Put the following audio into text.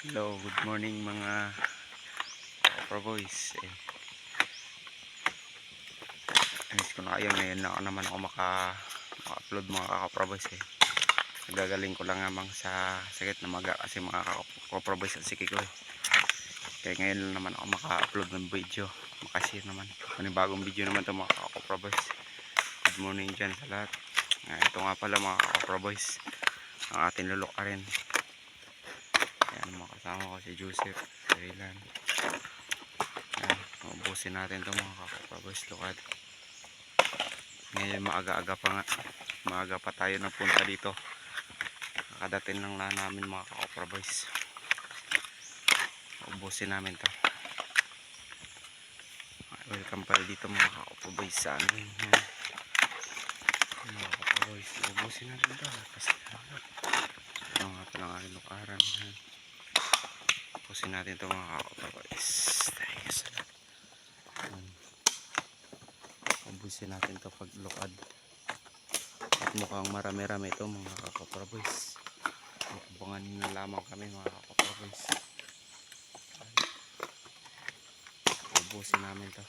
Hello, good morning mga Pro Boys. Miss ko na kayo ngayon na naman ako maka-upload mga Pro Boys. Nagagaling ko lang namang sa sakit na maga kasi mga Pro Boys ang sikik ko. Kaya ngayon lang naman ako maka-upload ng video. Makashare naman. Panibagong video naman ito mga Pro Boys. Good morning dyan sa lahat. Ito nga pala mga Pro Boys, ang ating lulok rin. Ayan, mga kasama ko si Joseph, si Rylan. Ayan, ubusin natin ito mga Pro Boys, lukad. Ngayon maaga-aga pa nga, maaga pa tayo napunta dito. Nakadating lang na namin mga Pro Boys. Ubusin namin to. Welcome pala dito mga Pro Boys sa amin. Mga Pro Boys, ubusin natin to kasi ano nga palang aking lukaran. Ubusin natin to mga Pro Boys. Ubusin natin to pag lukad. Mukhang marami-rami ito mga Pro Boys. Abangan na lamang kami mga Pro Boys. Ubusin namin to.